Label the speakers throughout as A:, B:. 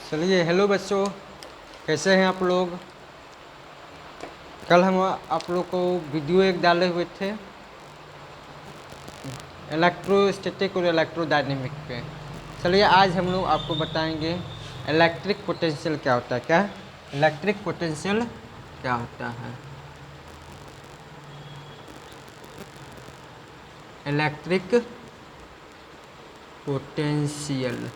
A: चलिए हेलो बच्चों, कैसे हैं आप लोग। कल हम आप लोग को वीडियो एक डाले हुए थे इलेक्ट्रोस्टैटिक और इलेक्ट्रोडायनेमिक पे। चलिए आज हम लोग आपको बताएंगे इलेक्ट्रिक पोटेंशियल क्या होता है। क्या इलेक्ट्रिक पोटेंशियल क्या होता है? इलेक्ट्रिक पोटेंशियल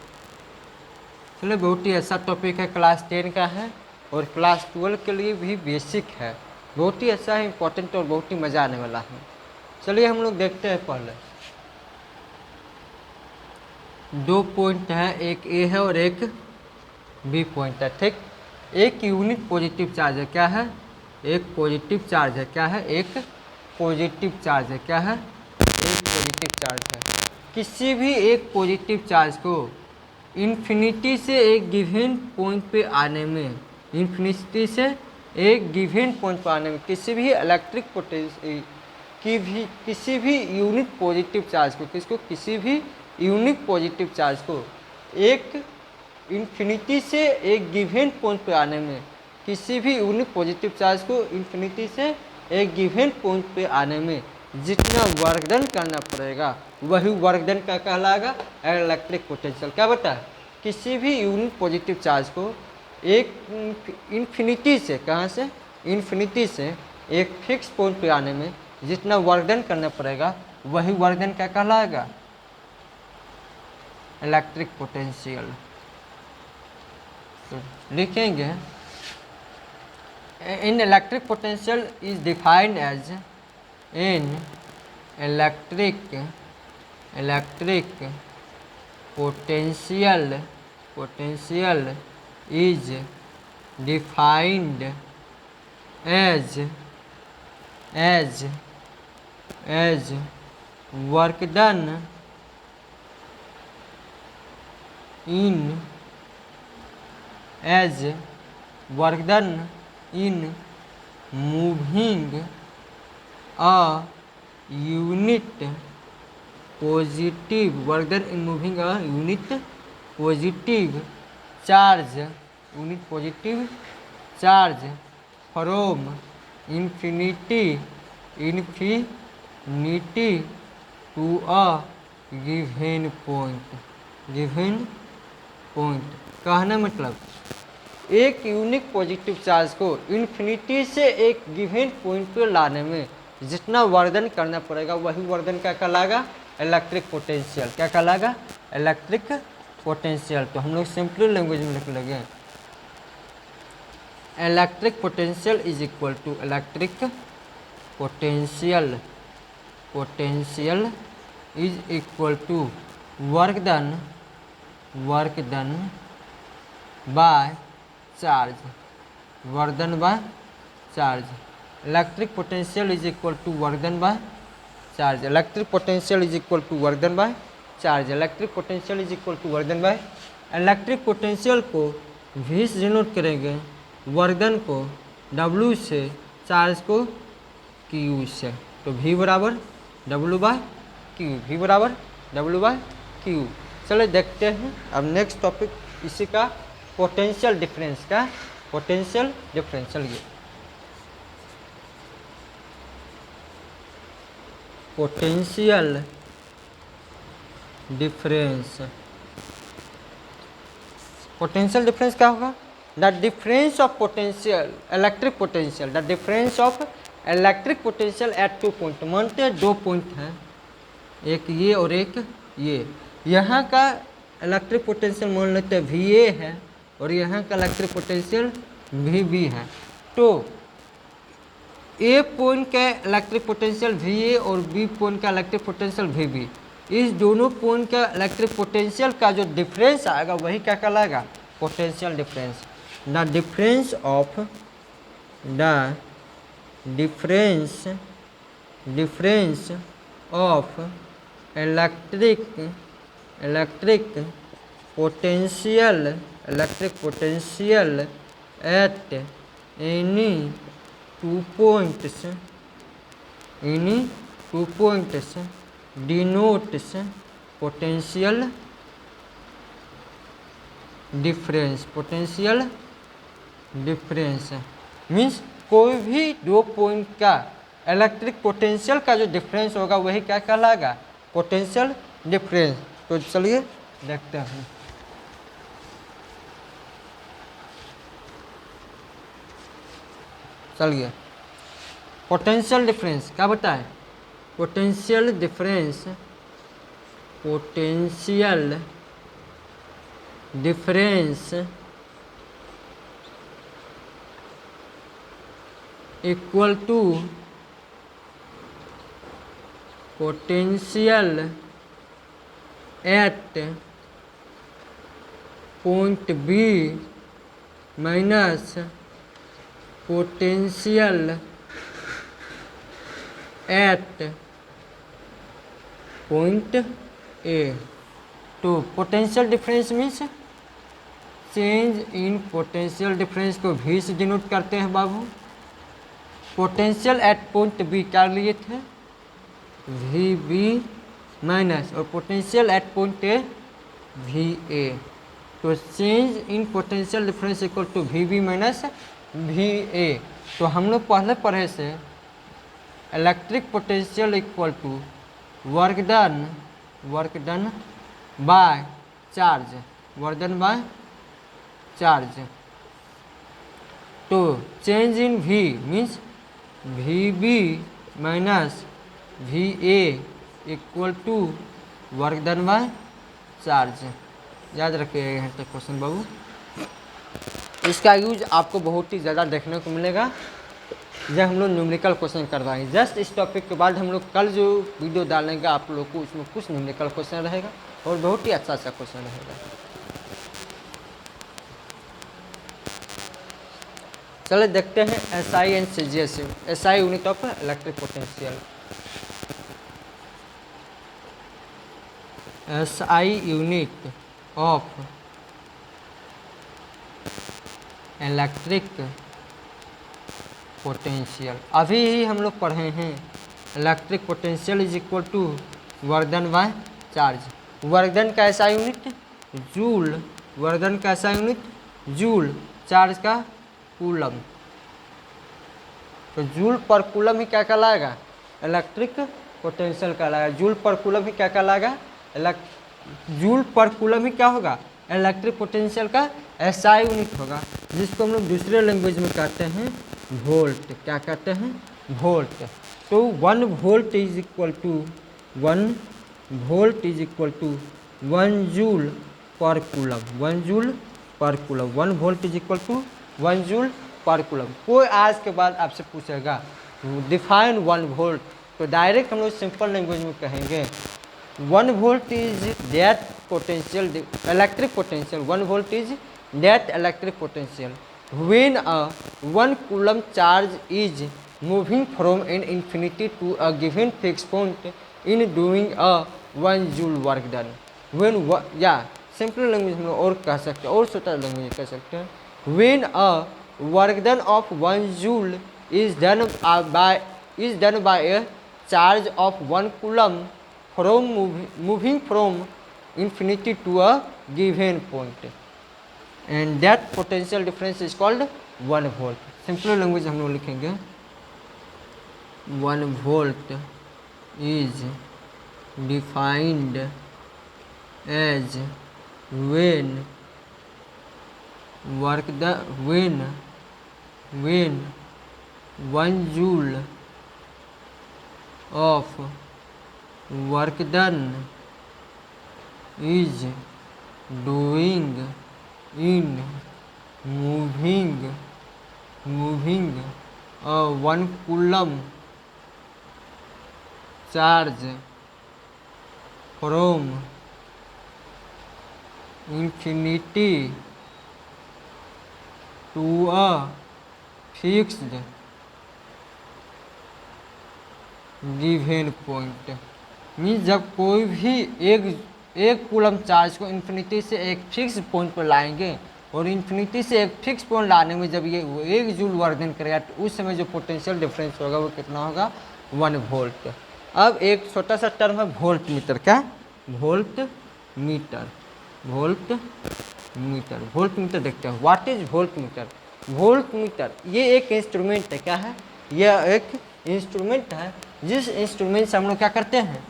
A: चलिए बहुत ही अच्छा टॉपिक है, क्लास 10 का है और क्लास 12 के लिए भी बेसिक है। बहुत ही अच्छा है, इम्पोर्टेंट और बहुत ही मज़ा आने वाला है। चलिए हम लोग देखते हैं। पहले दो पॉइंट है, एक ए है और एक बी पॉइंट है, ठीक। एक यूनिट पॉजिटिव चार्ज है। क्या है? एक पॉजिटिव चार्ज है। क्या है? एक पॉजिटिव चार्ज है। क्या है? एक पॉजिटिव चार्ज है। किसी भी एक पॉजिटिव चार्ज को इन्फिनिटी से एक गिवन पॉइंट पे आने में, इन्फिनिटी से एक गिवन पॉइंट पे आने में किसी भी इलेक्ट्रिक पोटेंशियल किसी भी यूनिट पॉजिटिव चार्ज को किसी भी यूनिक पॉजिटिव चार्ज को एक इन्फिनिटी से एक गिवन पॉइंट पे आने में, किसी भी यूनिक पॉजिटिव चार्ज को इन्फिनिटी से एक गिवन पॉइंट पे आने में जितना वर्क डन करना पड़ेगा वही वर्क डन का कहलाएगा इलेक्ट्रिक पोटेंशियल। क्या बता? किसी भी यूनिट पॉजिटिव चार्ज को एक इन्फिनिटी से, कहाँ से? इन्फिनिटी से एक फिक्स पॉइंट पे आने में जितना वर्क डन करना पड़ेगा वही वर्क डन क्या कहलाएगा? Electric potential. तो लिखेंगे in electric potential is defined as in electric potential is defined as work done in moving a unit positive charge from infinity to a given point। कहना मतलब एक यूनिक पॉजिटिव चार्ज को infinity से एक given point पे लाने में जितना वर्धन करना पड़ेगा वही वर्धन क्या कहलाएगा? Electric potential. क्या कहलाएगा? Electric potential. तो हम लोग सिंपल लैंग्वेज में लिख लेंगे electric potential is equal to electric potential is equal to work done by charge. Electric potential is equal to work done by charge. Electric potential is equal to work done by charge. Electric potential is equal to work done by. Electric potential को V से denote करेंगे, work done को W से, charge को Q से। तो V बराबर W bye Q, V बराबर W बाय Q। चलो देखते हैं अब नेक्स्ट टॉपिक इसी का पोटेंशियल डिफरेंस का पोटेंशियल डिफरेंस। चलिए पोटेंशियल डिफरेंस क्या होगा? The difference of potential electric potential at two point. मानते हैं दो पॉइंट हैं, एक ये और एक ये। यहाँ का इलेक्ट्रिक पोटेंशियल मान लेते हैं VA है और यहाँ का इलेक्ट्रिक पोटेंशियल VB है। तो A पॉइंट का इलेक्ट्रिक पोटेंशियल VA और B पॉइंट का इलेक्ट्रिक पोटेंशियल VB, इस दोनों पॉइंट का इलेक्ट्रिक पोटेंशियल का जो डिफरेंस आएगा वही क्या कहलाएगा? Potential difference. The difference of electric potential at any two points denotes potential difference, potential difference means कोई भी दो पॉइंट का इलेक्ट्रिक पोटेंशियल का जो डिफरेंस होगा वही क्या कहलाएगा, पोटेंशियल डिफरेंस। तो चलिए देखते हैं। चलिए पोटेंशियल डिफरेंस क्या बताएं, potential difference, potential difference equal to potential at point B minus potential at point A. तो potential difference means change in potential difference को भी से डिनोट करते हैं बाबू। पोटेंशियल एट पॉइंट बी क्या लिए थे, वी बी माइनस, और potential at point A V A. तो change in potential difference equal to V B minus V A. तो हम लोग पहले पढ़े से electric potential equal to work done by charge, work done by charge. तो change in V means V B minus V A equal to work done by charge. याद रखिएगा यहाँ तक क्वेश्चन बाबू। इसका यूज आपको बहुत ही ज़्यादा देखने को मिलेगा जब हम लोग न्यूमेरिकल क्वेश्चन करवाएंगे। जस्ट इस टॉपिक के बाद हम लोग कल जो वीडियो डालेंगे आप लोग को उसमें कुछ न्यूमेरिकल क्वेश्चन रहेगा और बहुत ही अच्छा सा क्वेश्चन रहेगा। चलिए देखते हैं SI and CGS। SI unit of electric potential, SI unit of electric potential. अभी ही हम लोग पढ़े हैं electric potential is equal to work done by charge. Work done का SI unit joule, work done का SI यूनिट जूल, चार्ज का coulomb. तो जूल पर कूलम ही क्या कहलाएगा, इलेक्ट्रिक पोटेंशियल कहलाएगा। जूल पर कूलम ही क्या कहलाएगा, जूल पर कूलम ही क्या होगा, इलेक्ट्रिक पोटेंशियल का SI यूनिट होगा, जिसको हम लोग दूसरे लैंग्वेज में कहते हैं वोल्ट। क्या कहते हैं, वोल्ट। तो 1 volt is equal to 1 volt is equal to 1 joule per coulomb, 1 joule per coulomb. 1 volt is equal to 1 joule per coulomb. कोई आज के बाद आपसे पूछेगा डिफाइन 1 वोल्ट, तो डायरेक्ट हम लोग सिंपल लैंग्वेज में कहेंगे 1 volt is that potential electric potential, 1 volt is that electric potential when a 1 coulomb charge is moving from an infinity to a given fixed point in doing a 1 joule work done। when या simple language हम लोग और कह सकते हैं, और छोटा language कह सकते हैं, when a work done of 1 joule is done by a charge of 1 coulomb from moving from infinity to a given point and that potential difference is called 1 volt। Simple language हम लोग लिखेंगे 1 volt is defined as when when 1 joule of work done is doing in moving a 1 coulomb charge from infinity to a fixed given point। Means जब कोई भी एक coulomb charge को infinity से एक फिक्स पॉइंट पर लाएंगे और इन्फिनिटी से एक फिक्स पॉइंट लाने में जब ये 1 जूल वर्क डन करेगा तो उस समय जो पोटेंशियल डिफरेंस होगा वो कितना होगा, 1 वोल्ट। अब एक छोटा सा टर्म है वोल्ट मीटर। क्या, volt meter, volt meter. Volt meter देखते हैं, what is volt meter. Volt meter ये एक इंस्ट्रूमेंट है, क्या है, यह एक इंस्ट्रूमेंट है जिस इंस्ट्रूमेंट से हम लोग क्या करते हैं,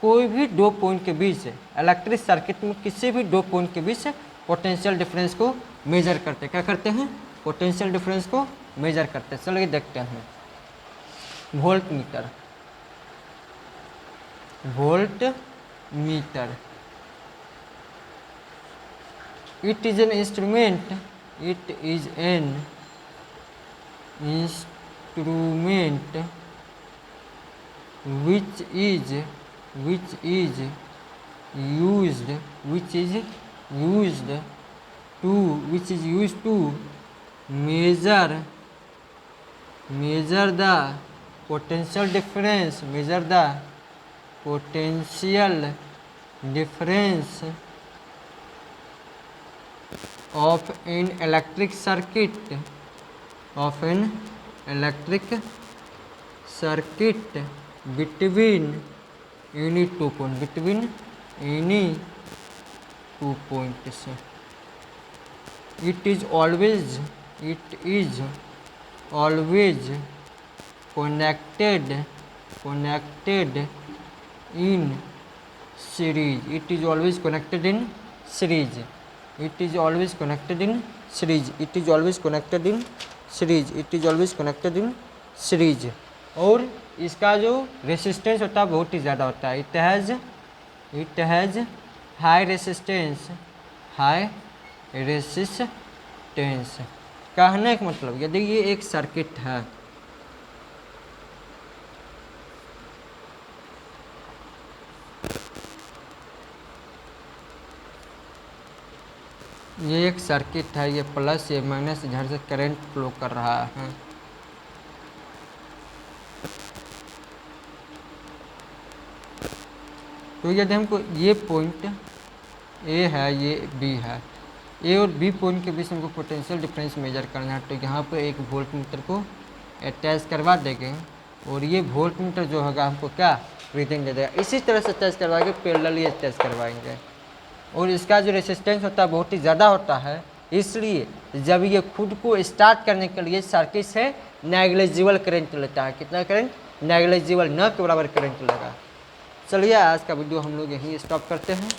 A: कोई भी दो पॉइंट के बीच इलेक्ट्रिक सर्किट में किसी भी दो पॉइंट के बीच पोटेंशियल डिफरेंस को मेजर करते हैं। क्या करते हैं, पोटेंशियल डिफरेंस को मेजर करते हैं। चलिए देखते हैं volt meter. Volt meter it is an instrument, it is an instrument which is used to measure the potential difference, measure the potential difference of an electric circuit, of an electric circuit between any two point, between any two points. It is always connected in series. It is always connected in series. It is always connected in series. It is always connected in series. It is always connected in series. और इसका जो resistance होता है बहुत ही ज़्यादा होता है। It has high resistance, high resistance. कहने का मतलब यदि ये एक सर्किट है, ये एक सर्किट है, ये प्लस ये माइनस इधर से करंट फ्लो कर रहा है। तो यदि हमको ये पॉइंट ए है, ये बी है, ए और बी पॉइंट के बीच हमको पोटेंशियल डिफरेंस मेजर करना है, तो यहाँ पर एक वोल्ट मीटर को अटैच करवा देंगे और ये वोल्ट मीटर जो होगा हमको क्या रीडिंग दे देगा। इसी तरह से अटैच करवा के पैरेलली अटैच करवाएंगे और इसका जो रेसिस्टेंस होता है बहुत ही ज़्यादा होता है, इसलिए जब ये खुद को स्टार्ट करने के लिए सर्किट से नेग्लिजिबल करंट लेता है। कितना करंट, नेग्लिजिबल, न के बराबर करंट लगा। चलिए आज का वीडियो हम लोग यहीं स्टॉप करते हैं।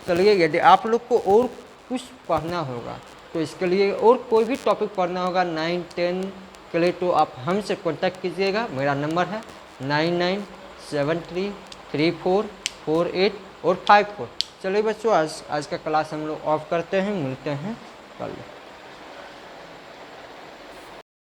A: चलिए यदि आप लोग को और कुछ पढ़ना होगा तो इसके लिए और कोई भी टॉपिक पढ़ना होगा 9, 10 के लिए तो आप हमसे कॉन्टैक्ट कीजिएगा। मेरा नंबर है 99733448 और 54। चलिए बच्चों आज का क्लास हम लोग ऑफ करते हैं, मिलते हैं कल।